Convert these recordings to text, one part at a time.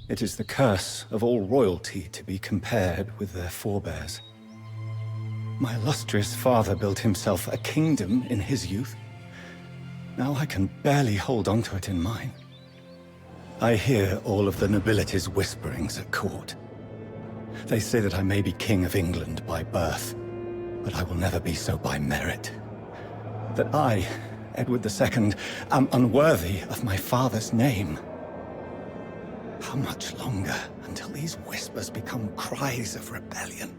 It is the curse of all royalty to be compared with their forebears. My illustrious father built himself a kingdom in his youth. Now I can barely hold on to it in mine. I hear all of the nobility's whisperings at court. They say that I may be King of England by birth, but I will never be so by merit. That I, Edward II, am unworthy of my father's name. How much longer until these whispers become cries of rebellion?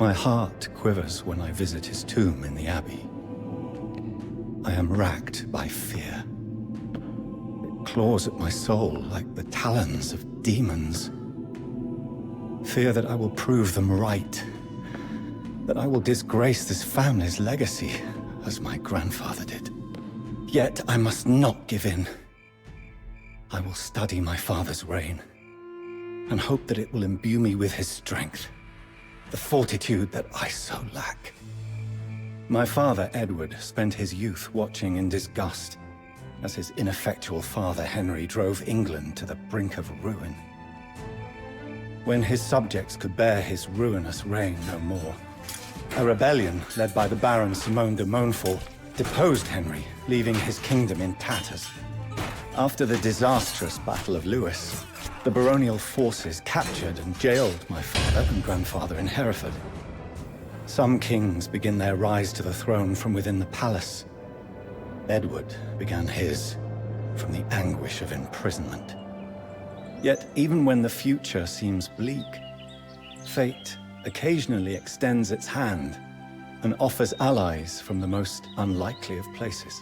My heart quivers when I visit his tomb in the Abbey. I am racked by fear. It claws at my soul like the talons of demons. Fear that I will prove them right. That I will disgrace this family's legacy, as my grandfather did. Yet I must not give in. I will study my father's reign, and hope that it will imbue me with his strength, the fortitude that I so lack. My father, Edward, spent his youth watching in disgust as his ineffectual father, Henry, drove England to the brink of ruin. When his subjects could bear his ruinous reign no more, a rebellion led by the Baron Simon de Montfort deposed Henry, leaving his kingdom in tatters. After the disastrous Battle of Lewes, the baronial forces captured and jailed my father and grandfather in Hereford. Some kings begin their rise to the throne from within the palace. Edward began his from the anguish of imprisonment. Yet even when the future seems bleak, fate occasionally extends its hand and offers allies from the most unlikely of places.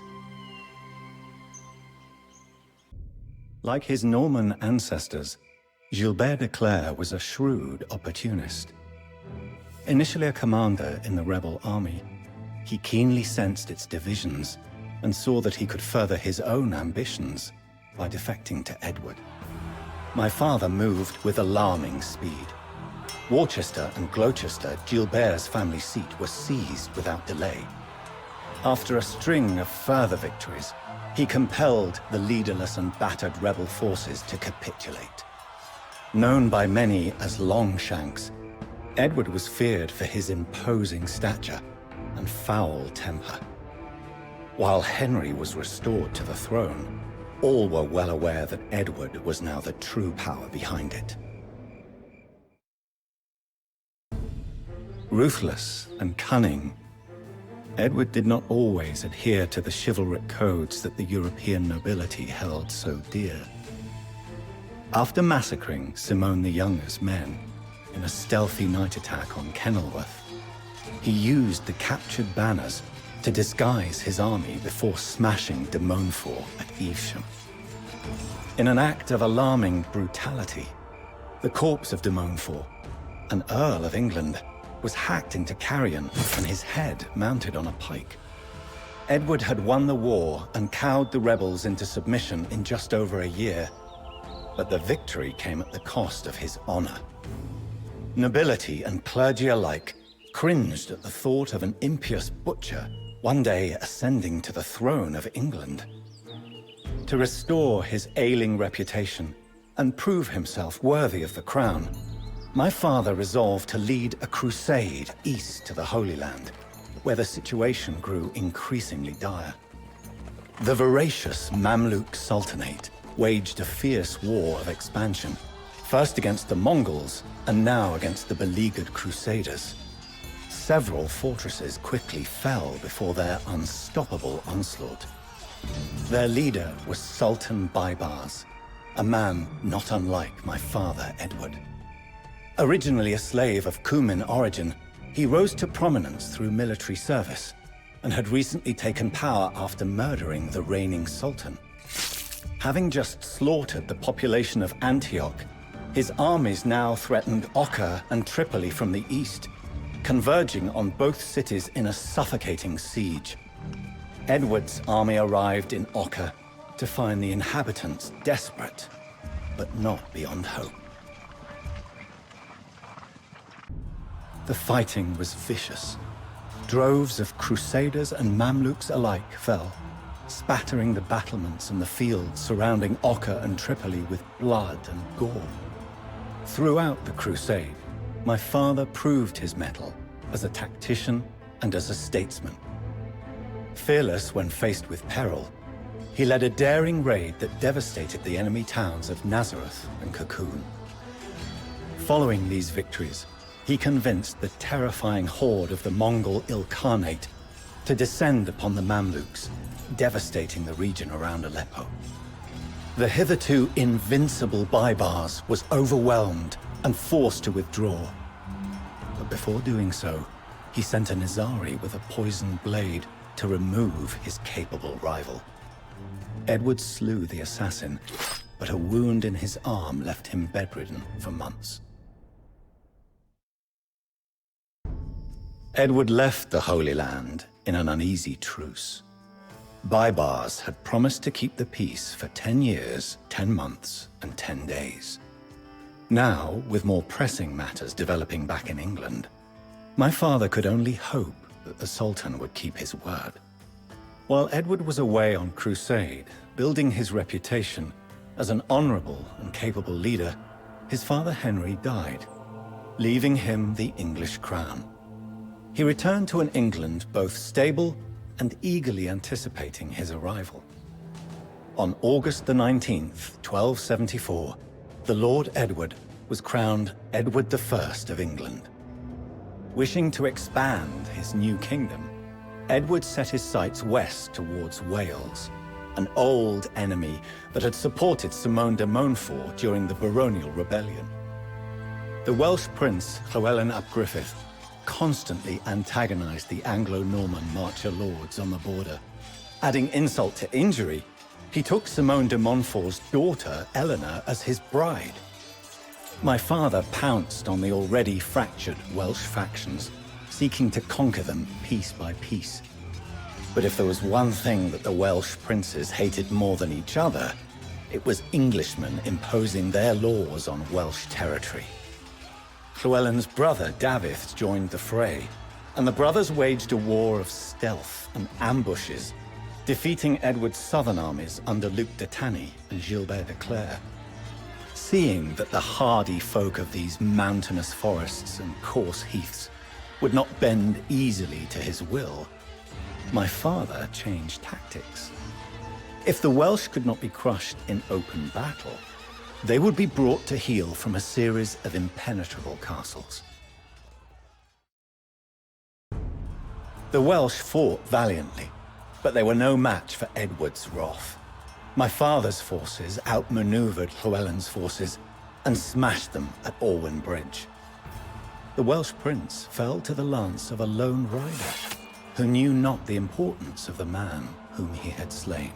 Like his Norman ancestors, Gilbert de Clare was a shrewd opportunist. Initially a commander in the rebel army, he keenly sensed its divisions and saw that he could further his own ambitions by defecting to Edward. My father moved with alarming speed. Worcester and Gloucester, Gilbert's family seat, were seized without delay. After a string of further victories, he compelled the leaderless and battered rebel forces to capitulate. Known by many as Longshanks, Edward was feared for his imposing stature and foul temper. While Henry was restored to the throne, all were well aware that Edward was now the true power behind it. Ruthless and cunning, Edward did not always adhere to the chivalric codes that the European nobility held so dear. After massacring Simon the Younger's men in a stealthy night attack on Kenilworth, he used the captured banners to disguise his army before smashing de Montfort at Evesham. In an act of alarming brutality, the corpse of de Montfort, an Earl of England, was hacked into carrion and his head mounted on a pike. Edward had won the war and cowed the rebels into submission in just over a year, but the victory came at the cost of his honor. Nobility and clergy alike cringed at the thought of an impious butcher one day ascending to the throne of England. To restore his ailing reputation and prove himself worthy of the crown, my father resolved to lead a crusade east to the Holy Land, where the situation grew increasingly dire. The voracious Mamluk Sultanate waged a fierce war of expansion, first against the Mongols and now against the beleaguered Crusaders. Several fortresses quickly fell before their unstoppable onslaught. Their leader was Sultan Baybars, a man not unlike my father Edward. Originally a slave of Cuman origin, he rose to prominence through military service and had recently taken power after murdering the reigning sultan. Having just slaughtered the population of Antioch, his armies now threatened Oka and Tripoli from the east, converging on both cities in a suffocating siege. Edward's army arrived in Oka to find the inhabitants desperate, but not beyond hope. The fighting was vicious. Droves of Crusaders and Mamluks alike fell, spattering the battlements and the fields surrounding Acre and Tripoli with blood and gore. Throughout the crusade, my father proved his mettle as a tactician and as a statesman. Fearless when faced with peril, he led a daring raid that devastated the enemy towns of Nazareth and Cocoon. Following these victories, he convinced the terrifying horde of the Mongol Ilkhanate to descend upon the Mamluks, devastating the region around Aleppo. The hitherto invincible Baibars was overwhelmed and forced to withdraw. But before doing so, he sent a Nizari with a poisoned blade to remove his capable rival. Edward slew the assassin, but a wound in his arm left him bedridden for months. Edward left the Holy Land in an uneasy truce. Baibars had promised to keep the peace for 10 years, 10 months, and 10 days. Now, with more pressing matters developing back in England, my father could only hope that the Sultan would keep his word. While Edward was away on crusade, building his reputation as an honorable and capable leader, his father Henry died, leaving him the English crown. He returned to an England both stable and eagerly anticipating his arrival. On August the 19th, 1274, the Lord Edward was crowned Edward I of England. Wishing to expand his new kingdom, Edward set his sights west towards Wales, an old enemy that had supported Simon de Montfort during the baronial rebellion. The Welsh prince Llywelyn ap Griffith constantly antagonized the Anglo-Norman marcher lords on the border. Adding insult to injury, he took Simon de Montfort's daughter, Eleanor, as his bride. My father pounced on the already fractured Welsh factions, seeking to conquer them piece by piece. But if there was one thing that the Welsh princes hated more than each other, it was Englishmen imposing their laws on Welsh territory. Llywelyn's brother, Dafydd, joined the fray, and the brothers waged a war of stealth and ambushes, defeating Edward's southern armies under Luc de Tanny and Gilbert de Clare. Seeing that the hardy folk of these mountainous forests and coarse heaths would not bend easily to his will, my father changed tactics. If the Welsh could not be crushed in open battle, they would be brought to heel from a series of impenetrable castles. The Welsh fought valiantly, but they were no match for Edward's wrath. My father's forces outmaneuvered Llywelyn's forces and smashed them at Orwyn Bridge. The Welsh prince fell to the lance of a lone rider who knew not the importance of the man whom he had slain.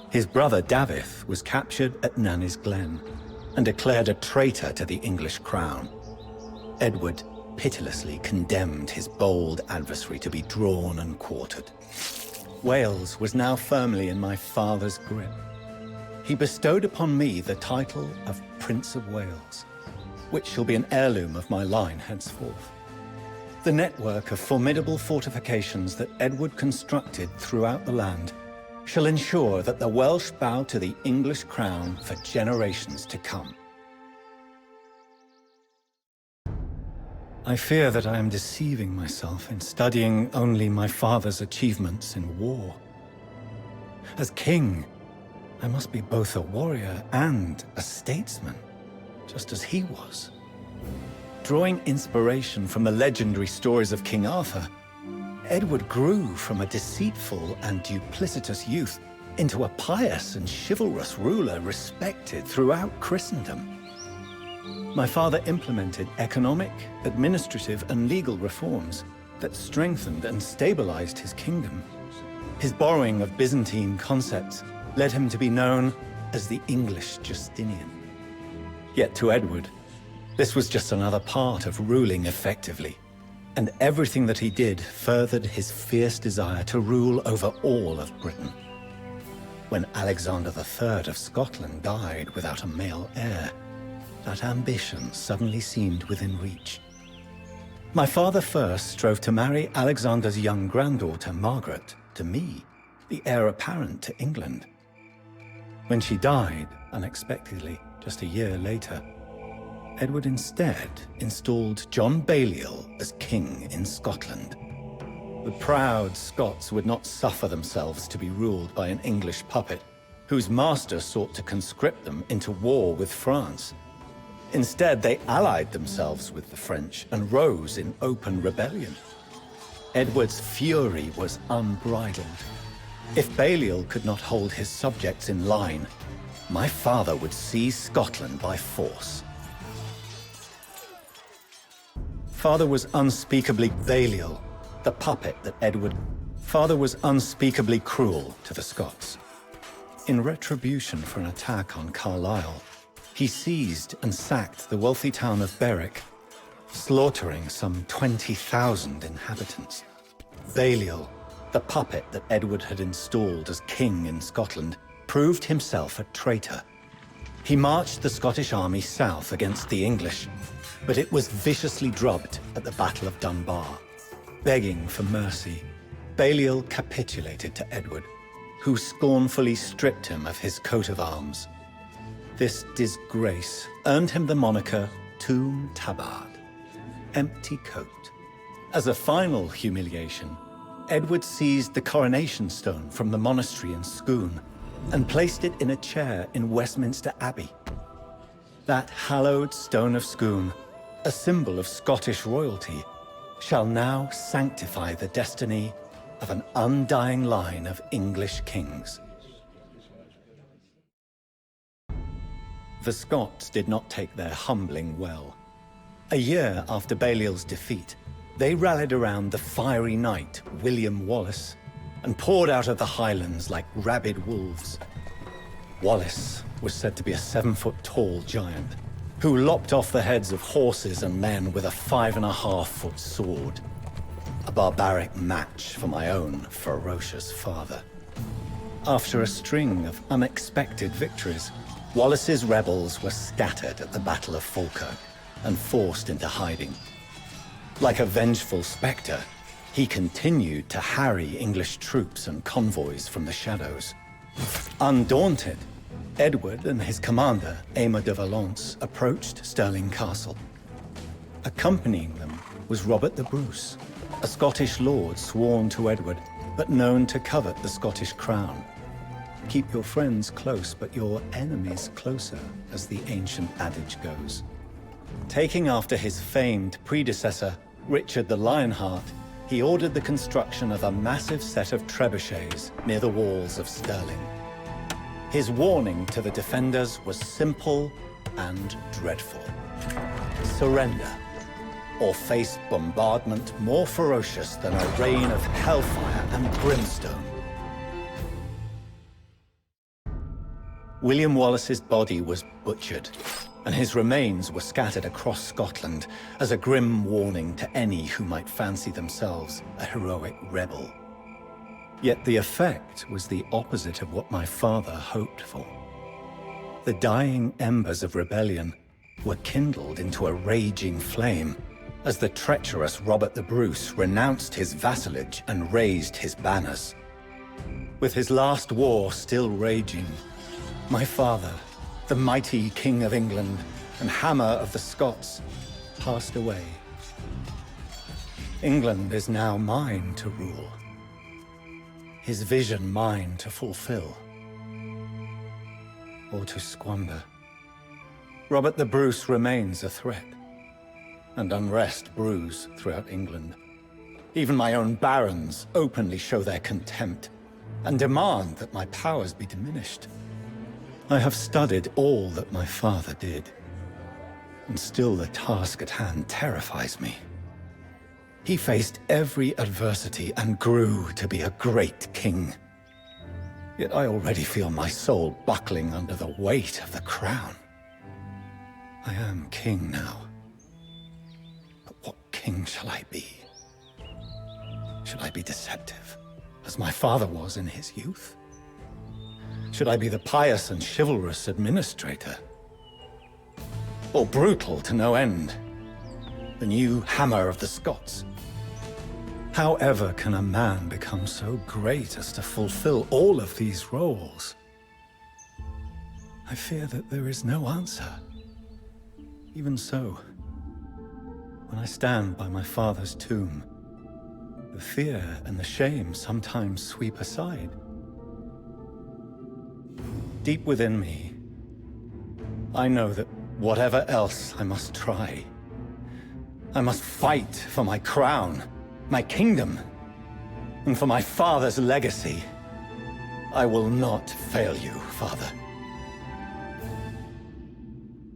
His brother Dafydd was captured at Nanny's Glen and declared a traitor to the English crown. Edward pitilessly condemned his bold adversary to be drawn and quartered. Wales was now firmly in my father's grip. He bestowed upon me the title of Prince of Wales, which shall be an heirloom of my line henceforth. The network of formidable fortifications that Edward constructed throughout the land shall ensure that the Welsh bow to the English crown for generations to come. I fear that I am deceiving myself in studying only my father's achievements in war. As king, I must be both a warrior and a statesman, just as he was. Drawing inspiration from the legendary stories of King Arthur, Edward grew from a deceitful and duplicitous youth into a pious and chivalrous ruler respected throughout Christendom. My father implemented economic, administrative, and legal reforms that strengthened and stabilized his kingdom. His borrowing of Byzantine concepts led him to be known as the English Justinian. Yet to Edward, this was just another part of ruling effectively, and everything that he did furthered his fierce desire to rule over all of Britain. When Alexander III of Scotland died without a male heir, that ambition suddenly seemed within reach. My father first strove to marry Alexander's young granddaughter, Margaret, to me, the heir apparent to England. When she died, unexpectedly, just a year later, Edward instead installed John Balliol as king in Scotland. The proud Scots would not suffer themselves to be ruled by an English puppet, whose master sought to conscript them into war with France. Instead, they allied themselves with the French and rose in open rebellion. Edward's fury was unbridled. If Balliol could not hold his subjects in line, my father would seize Scotland by force. Father was unspeakably Balliol, the puppet that Edward... Father was unspeakably cruel to the Scots. In retribution for an attack on Carlisle, he seized and sacked the wealthy town of Berwick, slaughtering some 20,000 inhabitants. Balliol, the puppet that Edward had installed as king in Scotland, proved himself a traitor. He marched the Scottish army south against the English, but it was viciously drubbed at the Battle of Dunbar. Begging for mercy, Balliol capitulated to Edward, who scornfully stripped him of his coat of arms. This disgrace earned him the moniker Tomb Tabard, empty coat. As a final humiliation, Edward seized the coronation stone from the monastery in Scone and placed it in a chair in Westminster Abbey. That hallowed stone of Scone, a symbol of Scottish royalty, shall now sanctify the destiny of an undying line of English kings. The Scots did not take their humbling well. A year after Balliol's defeat, they rallied around the fiery knight, William Wallace, and poured out of the Highlands like rabid wolves. Wallace was said to be a 7-foot-tall giant, who lopped off the heads of horses and men with a 5.5-foot sword. A barbaric match for my own ferocious father. After a string of unexpected victories, Wallace's rebels were scattered at the Battle of Falkirk and forced into hiding. Like a vengeful spectre, he continued to harry English troops and convoys from the shadows. Undaunted, Edward and his commander, Aymer de Valence, approached Stirling Castle. Accompanying them was Robert the Bruce, a Scottish lord sworn to Edward, but known to covet the Scottish crown. Keep your friends close, but your enemies closer, as the ancient adage goes. Taking after his famed predecessor, Richard the Lionheart, he ordered the construction of a massive set of trebuchets near the walls of Stirling. His warning to the defenders was simple and dreadful. Surrender, or face bombardment more ferocious than a rain of hellfire and brimstone. William Wallace's body was butchered, and his remains were scattered across Scotland as a grim warning to any who might fancy themselves a heroic rebel. Yet the effect was the opposite of what my father hoped for. The dying embers of rebellion were kindled into a raging flame as the treacherous Robert the Bruce renounced his vassalage and raised his banners. With his last war still raging, my father, the mighty King of England and Hammer of the Scots, passed away. England is now mine to rule. His vision mine to fulfill. Or to squander. Robert the Bruce remains a threat, and unrest brews throughout England. Even my own barons openly show their contempt and demand that my powers be diminished. I have studied all that my father did, and still the task at hand terrifies me. He faced every adversity and grew to be a great king. Yet I already feel my soul buckling under the weight of the crown. I am king now. But what king shall I be? Should I be deceptive, as my father was in his youth? Should I be the pious and chivalrous administrator? Or brutal to no end, the new Hammer of the Scots? However can a man become so great as to fulfill all of these roles? I fear that there is no answer. Even so, when I stand by my father's tomb, the fear and the shame sometimes sweep aside. Deep within me, I know that whatever else I must try, I must fight for my crown, my kingdom, and for my father's legacy. I will not fail you, Father.